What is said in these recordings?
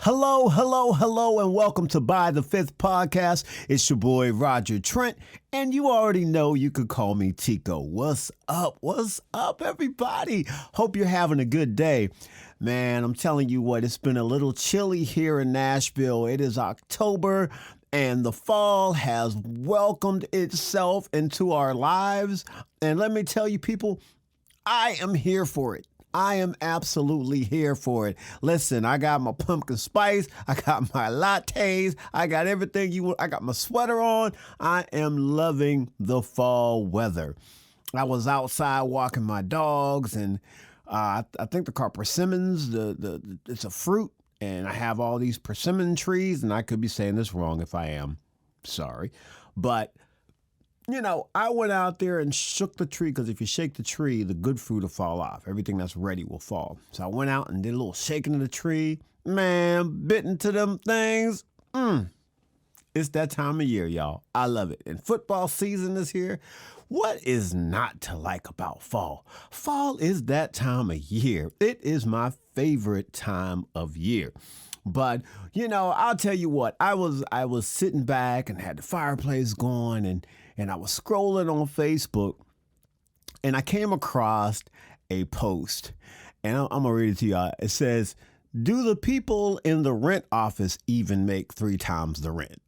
Hello, hello, hello, and welcome to By the Fifth Podcast. It's your boy, Roger Trent, and you already know you could call me Tico. What's up? What's up, everybody? Hope you're having a good day. Man, I'm telling you what, it's been a little chilly here in Nashville. It is October, and the fall has welcomed itself into our lives. And let me tell you, people, I am here for it. I am absolutely here for it. Listen, I got my pumpkin spice. I got my lattes. I got everything you want. I got my sweater on. I am loving the fall weather. I was outside walking my dogs, and I think they're called persimmons. It's a fruit, and I have all these persimmon trees, and I could be saying this wrong if I am. Sorry. But you know, I went out there and shook the tree because if you shake the tree, the good fruit will fall off. Everything that's ready will fall. So I went out and did a little shaking of the tree. Man, bit into them things. It's that time of year, y'all. I love it. And football season is here. What is not to like about fall? Fall is that time of year. It is my favorite time of year. But, you know, I'll tell you what, I was sitting back and had the fireplace going and I was scrolling on Facebook and I came across a post and I'm going to read it to you. It says, "Do the people in the rent office even make 3 times the rent?"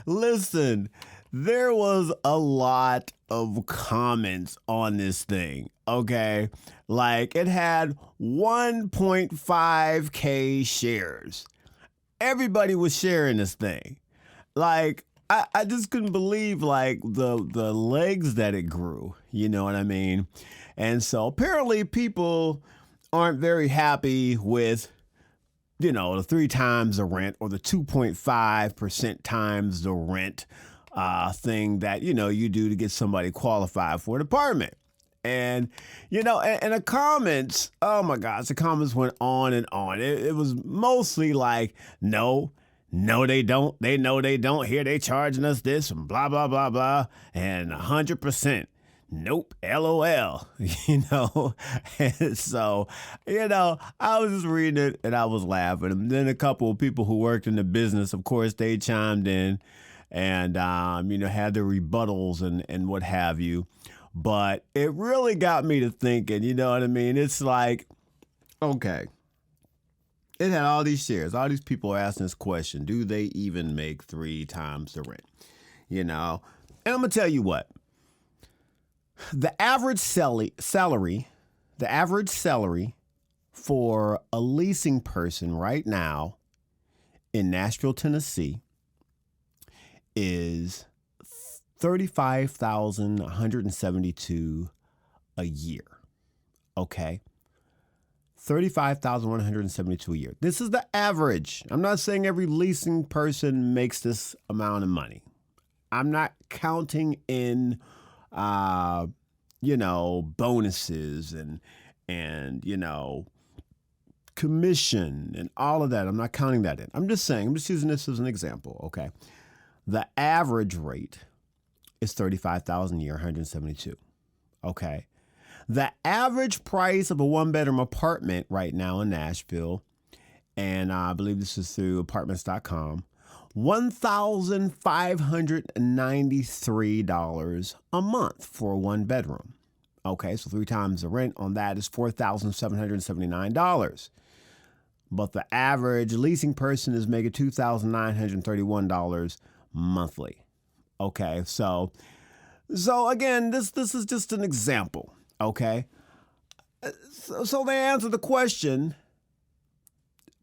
Listen, there was a lot of comments on this thing, okay? Like, it had 1.5K shares. Everybody was sharing this thing. Like, I just couldn't believe, like, the legs that it grew, you know what I mean? And so apparently people aren't very happy with, you know, the 3 times the rent or the 2.5% times the rent thing that, you know, you do to get somebody qualified for an apartment. And, you know, and the comments, oh my gosh, the comments went on and on. It was mostly like, no, they don't. They know they don't. Here they charging us this and blah, blah, blah, blah. And 100%. Nope, LOL, you know. And so, you know, I was just reading it and I was laughing. And then a couple of people who worked in the business, of course, they chimed in and, you know, had their rebuttals and what have you. But it really got me to thinking, you know what I mean? It's like, okay, it had all these shares. All these people are asking this question, do they even make 3 times the rent? You know, and I'm going to tell you what. The average salary for a leasing person right now in Nashville, Tennessee is $35,172 a year. Okay. $35,172 a year. This is the average. I'm not saying every leasing person makes this amount of money. I'm not counting in you know, bonuses and, you know, commission and all of that. I'm not counting that in. I'm just using this as an example, okay? The average rate is $35,000 a year, 172, okay? The average price of a 1-bedroom apartment right now in Nashville, and I believe this is through apartments.com, $1,593 a month for a 1-bedroom. Okay, so 3 times the rent on that is $4,779. But the average leasing person is making $2,931 monthly. Okay, so again, this is just an example. Okay, so they answer the question,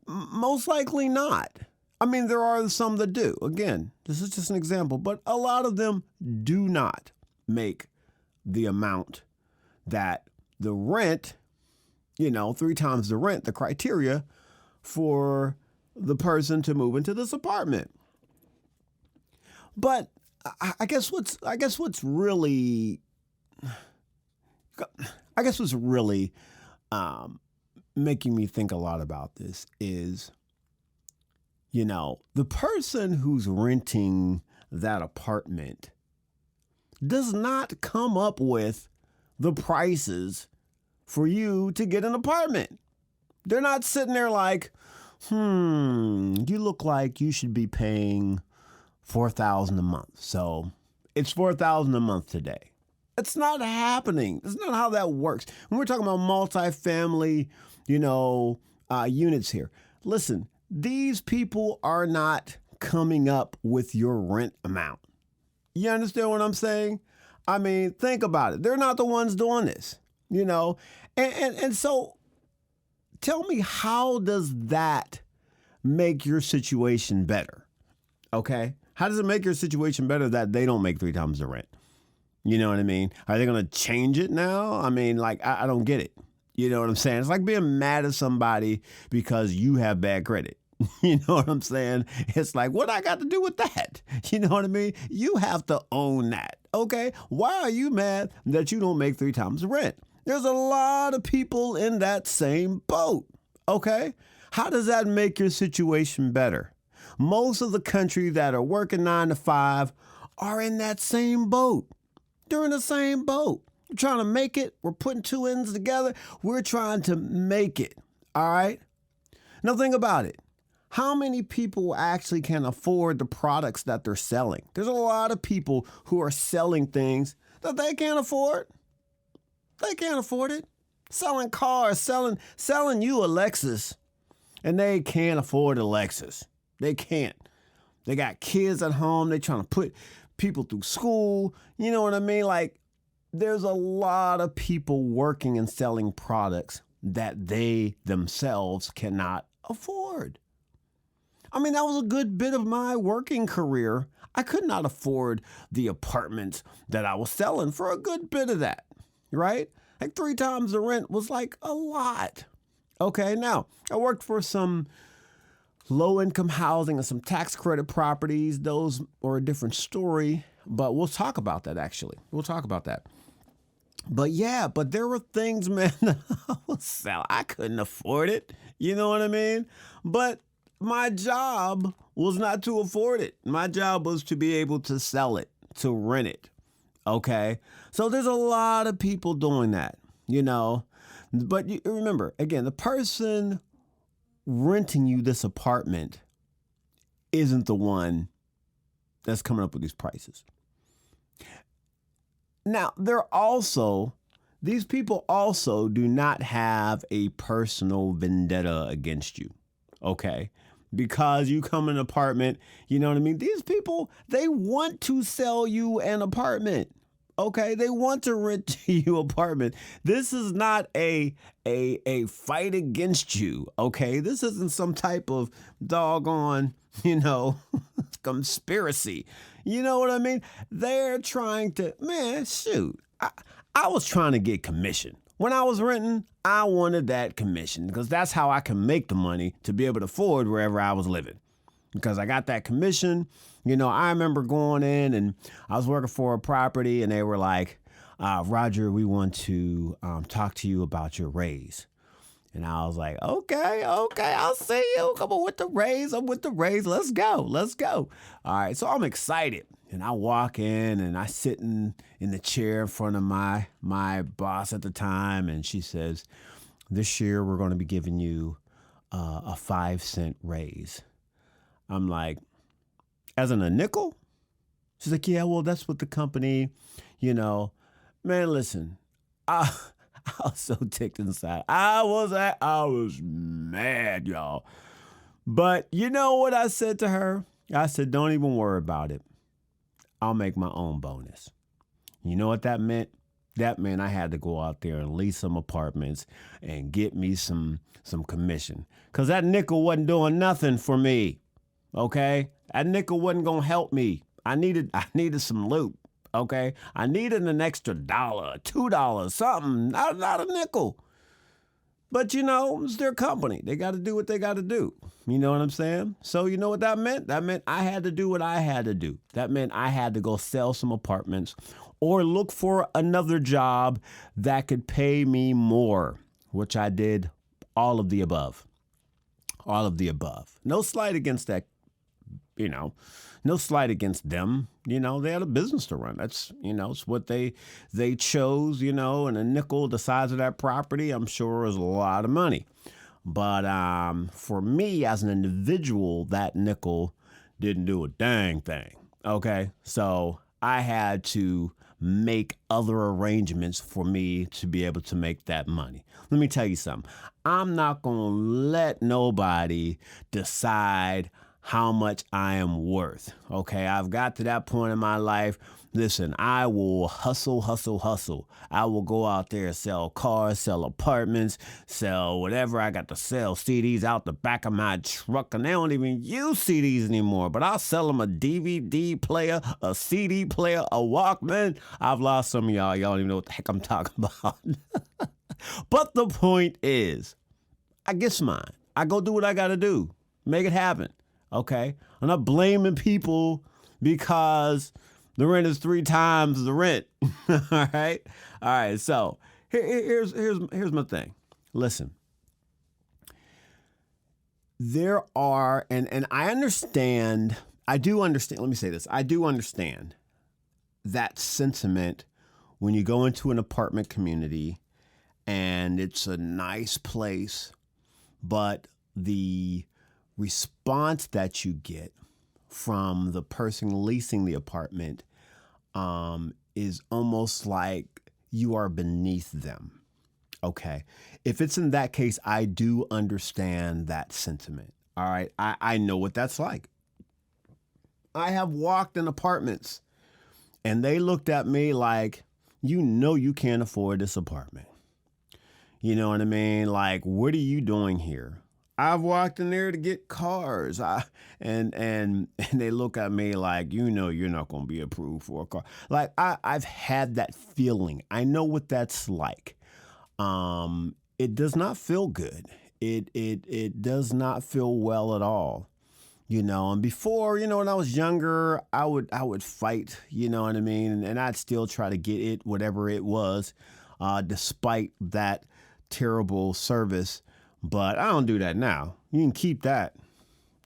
most likely not. I mean, there are some that do. Again, this is just an example, but a lot of them do not make the amount that the rent, you know, 3 times the rent, the criteria for the person to move into this apartment. But I guess what's really making me think a lot about this is, you know, the person who's renting that apartment does not come up with the prices for you to get an apartment. They're not sitting there like, you look like you should be paying $4,000 a month. So it's $4,000 a month today. It's not happening. That's not how that works. When we're talking about multifamily, units here, listen, these people are not coming up with your rent amount. You understand what I'm saying? I mean, think about it. They're not the ones doing this, and so tell me, how does that make your situation better? Okay. How does it make your situation better that they don't make 3 times the rent? You know what I mean? Are they going to change it now? I mean, I don't get it. You know what I'm saying? It's like being mad at somebody because you have bad credit. You know what I'm saying? It's like, what I got to do with that? You know what I mean? You have to own that. Okay. Why are you mad that you don't make 3 times the rent? There's a lot of people in that same boat. Okay. How does that make your situation better? Most of the country that are working 9 to 5 are in that same boat. They're in the same boat. We're trying to make it. We're putting 2 ends together. We're trying to make it. All right. Now think about it. How many people actually can afford the products that they're selling? There's a lot of people who are selling things that they can't afford. They can't afford it. Selling cars, selling you a Lexus, and they can't afford a Lexus. They can't. They got kids at home. They're trying to put people through school. You know what I mean? Like, there's a lot of people working and selling products that they themselves cannot afford. I mean, that was a good bit of my working career. I could not afford the apartments that I was selling for a good bit of that, right? Like 3 times the rent was like a lot. Okay, now I worked for some low-income housing and some tax credit properties. Those are a different story, but we'll talk about that actually. We'll talk about that. But yeah, but there were things, man, I was selling. I couldn't afford it. You know what I mean? But my job was not to afford it. My job was to be able to sell it, to rent it. Okay? So there's a lot of people doing that, But you remember, again, the person renting you this apartment isn't the one that's coming up with these prices. Now, these people also do not have a personal vendetta against you. Okay? Because you come in an apartment, you know what I mean? These people, they want to sell you an apartment. Okay, they want to rent you an apartment. This is not a fight against you. Okay, this isn't some type of doggone, conspiracy. You know what I mean? They're trying to, man, shoot. I was trying to get commission. When I was renting, I wanted that commission because that's how I can make the money to be able to afford wherever I was living. Because I got that commission. I remember going in and I was working for a property and they were like, Roger, we want to talk to you about your raise. And I was like, okay, I'll see you. Come on with the raise. I'm with the raise. Let's go. All right. So I'm excited. And I walk in and I sit in the chair in front of my boss at the time. And she says, this year we're going to be giving you a 5-cent raise. I'm like, as in a nickel? She's like, yeah, well, that's what the company, Man, listen, I was so ticked inside. I was mad, y'all. But you know what I said to her? I said, don't even worry about it. I'll make my own bonus. You know what that meant? That meant I had to go out there and lease some apartments and get me some commission. Because that nickel wasn't doing nothing for me. Okay? That nickel wasn't going to help me. I needed some loot. Okay? I needed an extra $1, $2, something. Not a nickel. But, it's their company. They got to do what they got to do. You know what I'm saying? So you know what that meant? That meant I had to do what I had to do. That meant I had to go sell some apartments or look for another job that could pay me more, which I did all of the above. All of the above. No slight against that, no slight against them. They had a business to run. That's, it's what they chose, and a nickel the size of that property, I'm sure is a lot of money. But for me as an individual, that nickel didn't do a dang thing. Okay. So I had to make other arrangements for me to be able to make that money. Let me tell you something. I'm not going to let nobody decide how much I am worth. Okay. I've got to that point in my life. Listen, I will hustle, hustle, hustle. I will go out there and sell cars, sell apartments, sell whatever I got to sell. CDs out the back of my truck, and they don't even use CDs anymore. But I'll sell them a DVD player, a CD player, a Walkman. I've lost some of y'all. Y'all don't even know what the heck I'm talking about. But the point is, I get mine. I go do what I got to do. Make it happen. Okay? I'm not blaming people because the rent is 3 times the rent. All right. All right. So here's my thing. Listen, there are, and I understand, let me say this. I do understand that sentiment when you go into an apartment community and it's a nice place, but the response that you get from the person leasing the apartment is almost like you are beneath them. Okay. If it's in that case, I do understand that sentiment. All right. I know what that's like. I have walked in apartments and they looked at me like, you can't afford this apartment. You know what I mean? Like, what are you doing here? I've walked in there to get cars, and they look at me like, you're not going to be approved for a car. Like I've had that feeling. I know what that's like. It does not feel good. It does not feel well at all. And before, when I was younger, I would fight. You know what I mean, and I'd still try to get it, whatever it was, despite that terrible service. But I don't do that now. You can keep that.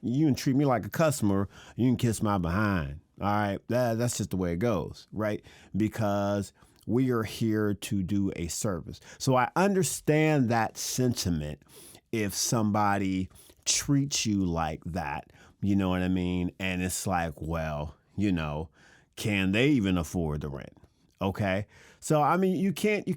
You can treat me like a customer. You can kiss my behind. All right. That's just the way it goes, right? Because we are here to do a service. So I understand that sentiment if somebody treats you like that, you know what I mean? And it's like, well, can they even afford the rent? Okay. So, I mean, you can't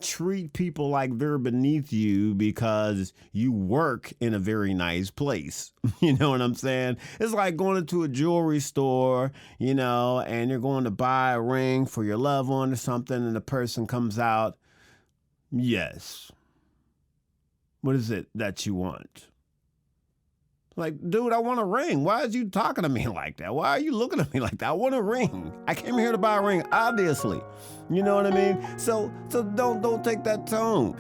treat people like they're beneath you because you work in a very nice place. You know what I'm saying? It's like going into a jewelry store, and you're going to buy a ring for your loved one or something, and the person comes out, yes. What is it that you want? Like, dude, I want a ring. Why are you talking to me like that? Why are you looking at me like that? I want a ring. I came here to buy a ring, obviously. You know what I mean? So don't take that tone.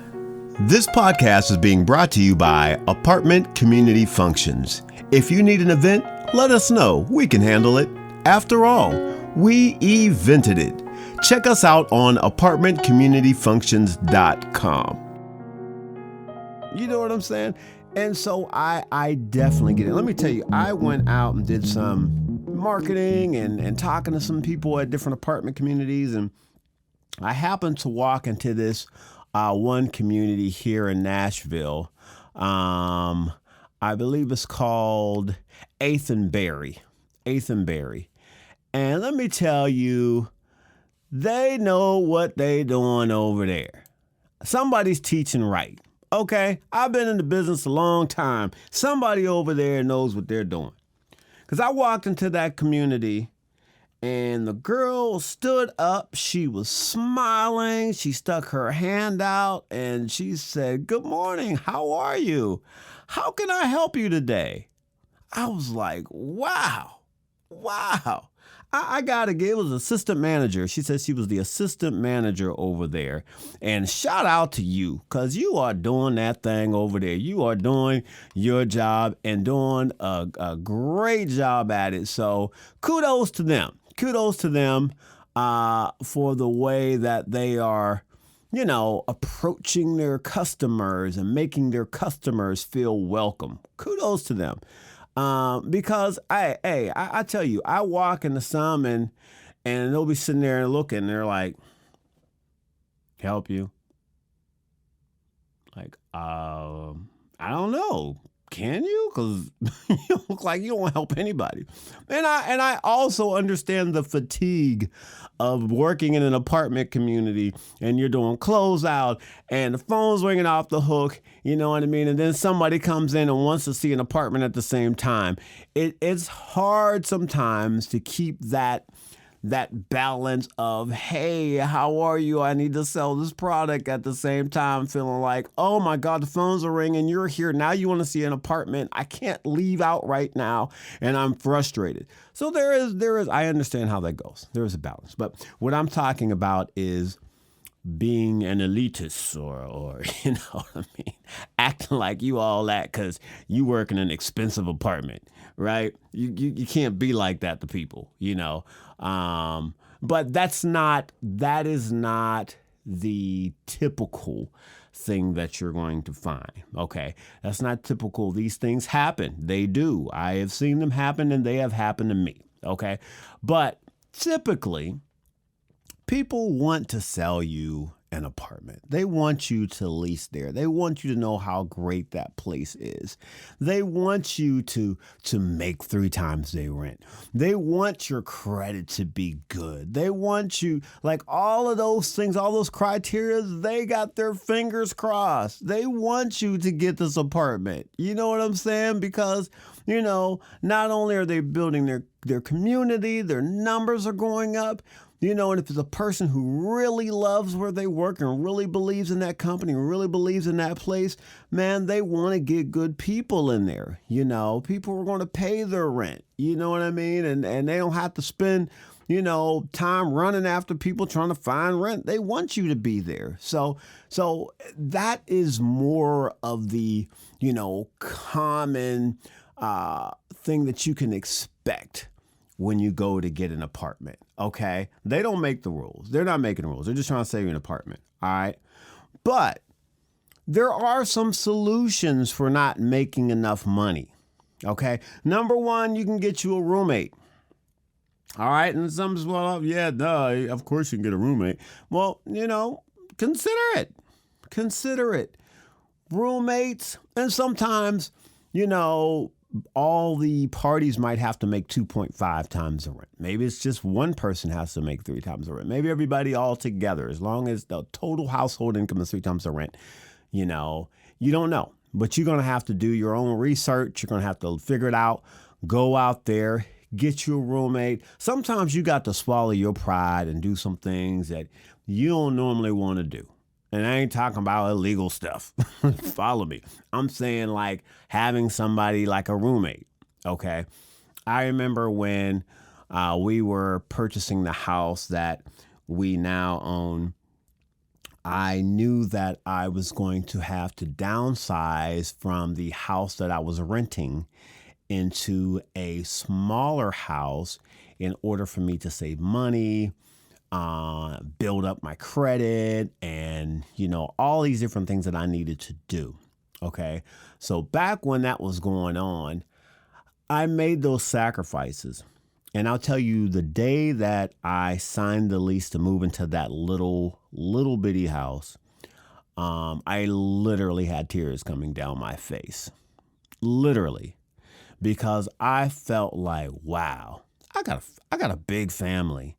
This podcast is being brought to you by Apartment Community Functions. If you need an event, let us know. We can handle it. After all, we evented it. Check us out on apartmentcommunityfunctions.com. You know what I'm saying? And so I definitely get it. Let me tell you, I went out and did some marketing and talking to some people at different apartment communities. And I happened to walk into this one community here in Nashville. I believe it's called Athenberry. And let me tell you, they know what they doing over there. Somebody's teaching right. Okay, I've been in the business a long time. Somebody over there knows what they're doing. Because I walked into that community and the girl stood up. She was smiling. She stuck her hand out and she said, "Good morning. How are you? How can I help you today?" I was like, wow. I got to give, it was assistant manager. She said she was the assistant manager over there. And shout out to you, because you are doing that thing over there. You are doing your job and doing a great job at it. So kudos to them. Kudos to them for the way that they are, approaching their customers and making their customers feel welcome. Kudos to them. Because I tell you, I walk into some and they'll be sitting there and looking, and they're like, "Help you?" Like, I don't know. Can you? Because you look like you don't help anybody. And I also understand the fatigue of working in an apartment community and you're doing closeout and the phone's ringing off the hook, you know what I mean? And then somebody comes in and wants to see an apartment at the same time. It's hard sometimes to keep that balance of, hey, how are you? I need to sell this product at the same time, feeling like, oh my God, the phones are ringing. You're here. Now you want to see an apartment. I can't leave out right now. And I'm frustrated. So there is, I understand how that goes. There is a balance. But what I'm talking about is being an elitist or you know what I mean, acting like you all that because you work in an expensive apartment, right? You can't be like that to people, you know. But that is not the typical thing that you're going to find. Okay. That's not typical. These things happen. They do. I have seen them happen and they have happened to me. Okay. But typically, people want to sell you an apartment. They want you to lease there. They want you to know how great that place is. They want you to make 3 times their rent. They want your credit to be good. They want you, like all of those things, all those criteria, they got their fingers crossed. They want you to get this apartment. You know what I'm saying? Because, you know, not only are they building their community, their numbers are going up, you know, and if it's a person who really loves where they work and really believes in that company, really believes in that place, man, they want to get good people in there. You know, people are going to pay their rent. You know what I mean? And they don't have to spend, you know, time running after people trying to find rent. They want you to be there. So that is more of the, you know, common thing that you can expect when you go to get an apartment, okay? They don't make the rules. They're not making the rules. They're just trying to save you an apartment, all right? But there are some solutions for not making enough money, okay? Number one, you can get you a roommate, all right? And some say, well, yeah, duh, of course you can get a roommate. Well, you know, consider it. Consider it. Roommates, and sometimes, you know, all the parties might have to make 2.5 times the rent. Maybe it's just one person has to make 3 times the rent. Maybe everybody all together, as long as the total household income is 3 times the rent. You know, you don't know, but you're going to have to do your own research. You're going to have to figure it out. Go out there, get you a roommate. Sometimes you got to swallow your pride and do some things that you don't normally want to do. And I ain't talking about illegal stuff. Follow me. I'm saying like having somebody like a roommate. Okay. I remember when we were purchasing the house that we now own, I knew that I was going to have to downsize from the house that I was renting into a smaller house in order for me to save money, build up my credit, and, you know, all these different things that I needed to do. Okay. So back when that was going on, I made those sacrifices. And I'll tell you, the day that I signed the lease to move into that little bitty house, I literally had tears coming down my face. Literally. Because I felt like, wow, I got a big family.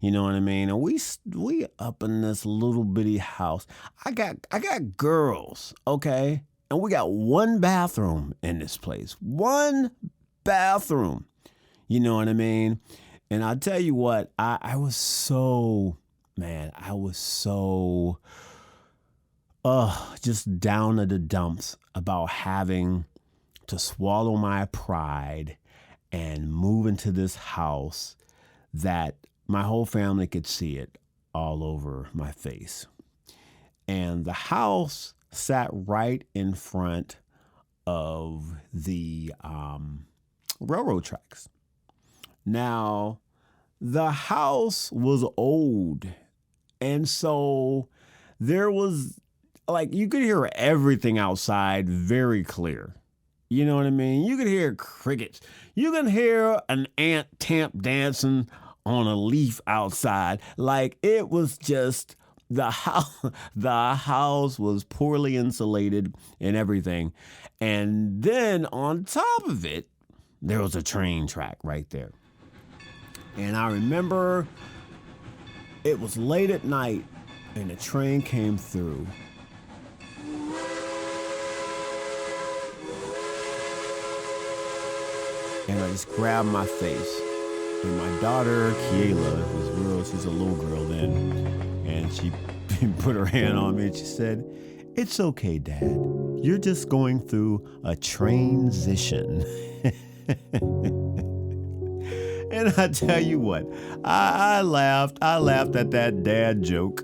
You know what I mean? And we up in this little bitty house. I got girls, okay? And we got one bathroom in this place. One bathroom. You know what I mean? And I'll tell you what, I was so just down to the dumps about having to swallow my pride and move into this house that my whole family could see it all over my face. And the house sat right in front of the railroad tracks. Now, the house was old. And so there was, like, you could hear everything outside very clear. You know what I mean? You could hear crickets. You can hear an ant tamp dancing on a leaf outside. Like, it was just the house, the house was poorly insulated and everything. And then on top of it, there was a train track right there. And I remember it was late at night and the train came through. And I just grabbed my face. And my daughter, Kiela, she's a little girl then, and she put her hand on me and she said, "It's okay, Dad. You're just going through a transition." And I tell you what, I laughed at that dad joke.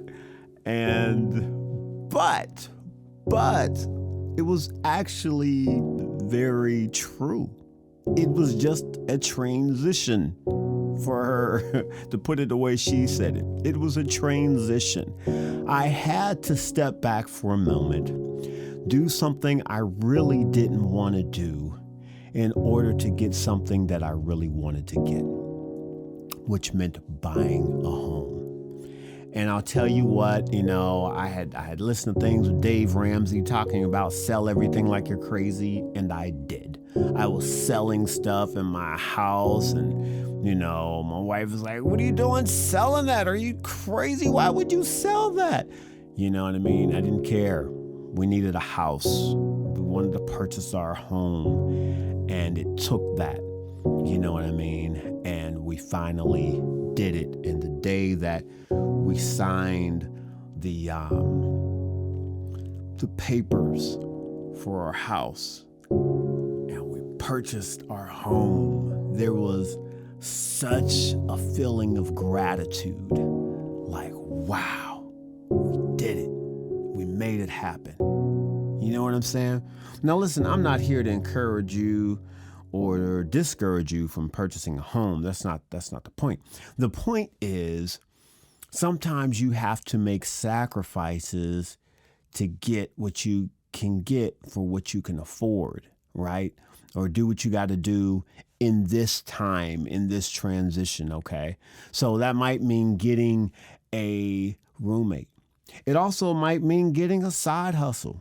But it was actually very true. It was just a transition for her, to put it the way she said it. It was a transition. I had to step back for a moment, do something I really didn't want to do in order to get something that I really wanted to get, which meant buying a home. And I'll tell you what, I had listened to things with Dave Ramsey talking about sell everything like you're crazy, and I did. I was selling stuff in my house, and my wife was like, "What are you doing selling that? Are you crazy? Why would you sell that?" You know what I mean? I didn't care. We needed a house. We wanted to purchase our home, and it took that. You know what I mean? And we finally did it. And the day that we signed the papers for our house and we purchased our home, there was such a feeling of gratitude. Like, wow, we did it. We made it happen. You know what I'm saying? Now listen, I'm not here to encourage you or discourage you from purchasing a home. That's not the point. The point is, sometimes you have to make sacrifices to get what you can get for what you can afford, right? Or do what you got to do in this time, in this transition, okay? So that might mean getting a roommate. It also might mean getting a side hustle.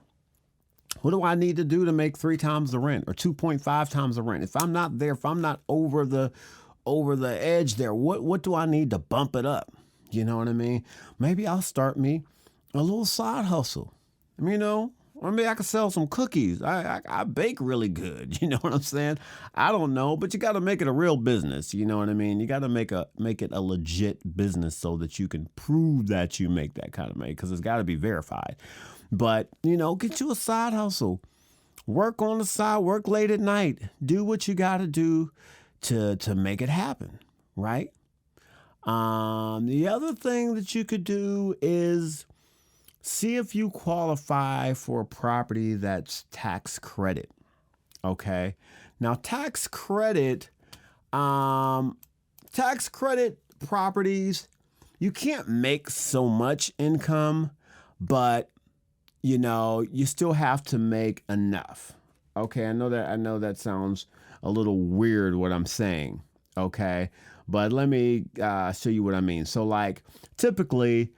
What do I need to do to make 3 times the rent or 2.5 times the rent? If I'm not there, if I'm not over the edge there, what do I need to bump it up? You know what I mean? Maybe I'll start me a little side hustle. Or maybe I could sell some cookies. I bake really good. You know what I'm saying? I don't know, but you got to make it a real business. You know what I mean? You got to make it a legit business so that you can prove that you make that kind of money, because it's got to be verified. But, get you a side hustle. Work on the side, work late at night. Do what you got to do to make it happen, right? The other thing that you could do is see if you qualify for a property that's tax credit. Okay. Now, tax credit properties, you can't make so much income, but you still have to make enough. Okay. I know that sounds a little weird what I'm saying. Okay. But let me show you what I mean. So like typically,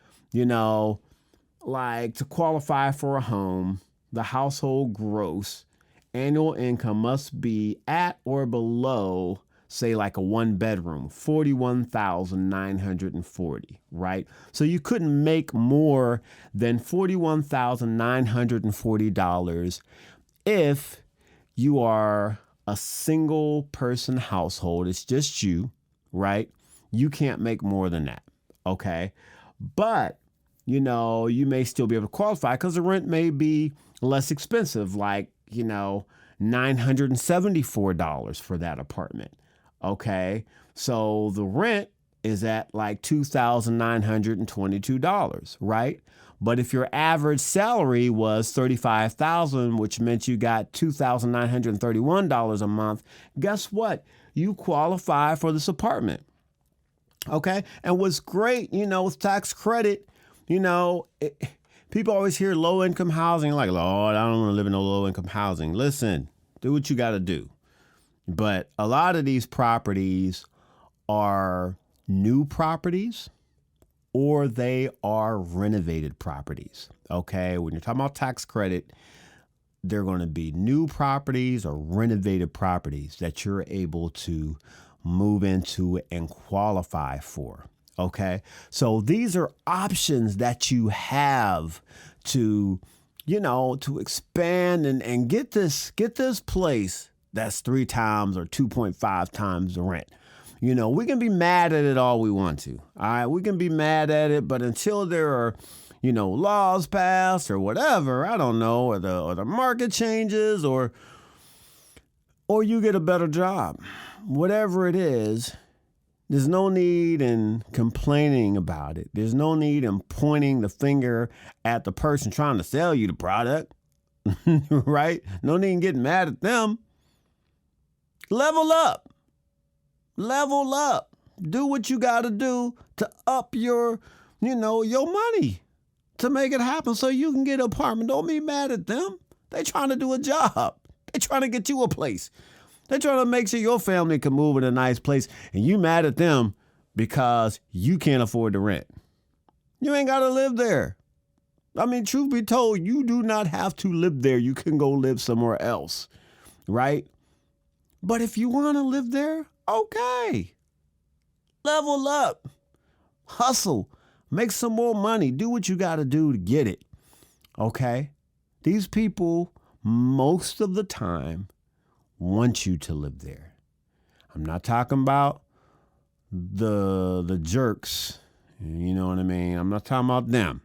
like to qualify for a home, the household gross annual income must be at or below, say like a 1-bedroom, $41,940, right? So you couldn't make more than $41,940 if you are a single person household. It's just you, right? You can't make more than that, okay? But you may still be able to qualify because the rent may be less expensive, like, $974 for that apartment. Okay. So the rent is at like $2,922, right? But if your average salary was $35,000, which meant you got $2,931 a month, guess what? You qualify for this apartment. Okay. And what's great, with tax credit, people always hear low-income housing, like, Lord, I don't want to live in no low-income housing. Listen, do what you got to do. But a lot of these properties are new properties or they are renovated properties. Okay, when you're talking about tax credit, they're going to be new properties or renovated properties that you're able to move into and qualify for. Okay, so these are options that you have to, to expand and get this place that's 3 times or 2.5 times the rent. We can be mad at it all we want to. All right, we can be mad at it, but until there are, laws passed or whatever, I don't know, or the market changes or you get a better job, whatever it is, there's no need in complaining about it. There's no need in pointing the finger at the person trying to sell you the product, right? No need in getting mad at them. Level up. Level up. Do what you got to do to up your money to make it happen so you can get an apartment. Don't be mad at them. They trying to do a job. They trying to get you a place. They trying to make sure your family can move in a nice place, and you mad at them because you can't afford the rent. You ain't got to live there. I mean, truth be told, you do not have to live there. You can go live somewhere else, right? But if you want to live there, okay. Level up. Hustle. Make some more money. Do what you got to do to get it. Okay? These people, most of the time, want you to live there. I'm not talking about the jerks. You know what I mean? I'm not talking about them.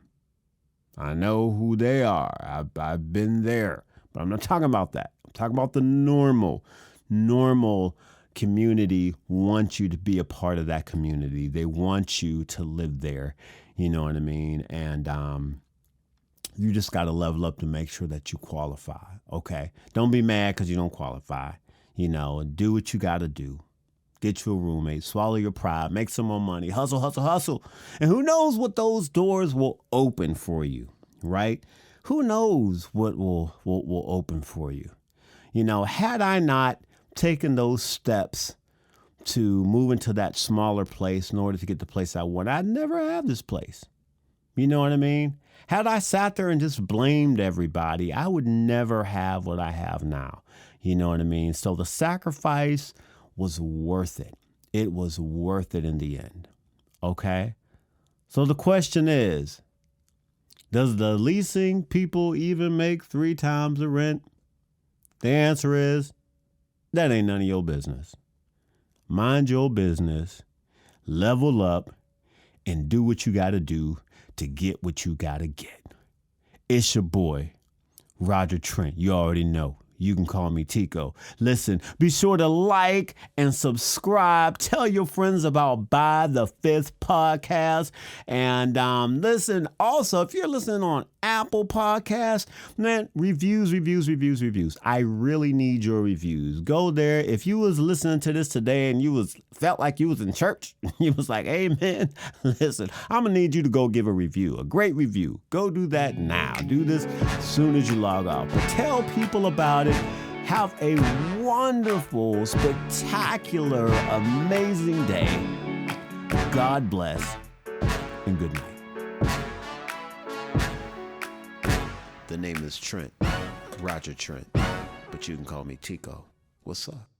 I know who they are. I've been there. But I'm not talking about that. I'm talking about the normal community wants you to be a part of that community. They want you to live there. You know what I mean? And you just got to level up to make sure that you qualify. Okay? Don't be mad because you don't qualify. Do what you got to do. Get you a roommate. Swallow your pride. Make some more money. Hustle, hustle, hustle. And who knows what those doors will open for you, right? Who knows what will open for you? Had I not taken those steps to move into that smaller place in order to get the place I want, I'd never have this place. You know what I mean? Had I sat there and just blamed everybody, I would never have what I have now. You know what I mean? So the sacrifice was worth it. It was worth it in the end. Okay? So the question is, does the leasing people even make 3 times the rent? The answer is, that ain't none of your business. Mind your business, level up, and do what you got to do to get what you got to get. It's your boy, Roger Trent. You already know. You can call me Tico. Listen, be sure to like and subscribe. Tell your friends about By the Fifth Podcast. And listen, also, if you're listening on Apple Podcasts, man, reviews. I really need your reviews. Go there. If you was listening to this today and you felt like you was in church, you was like, hey, man, listen, I'm going to need you to go give a review, a great review. Go do that now. Do this as soon as you log off. But tell people about it. Have a wonderful, spectacular, amazing day. God bless and good night. The name is Trent, Roger Trent, but you can call me Tico. What's up?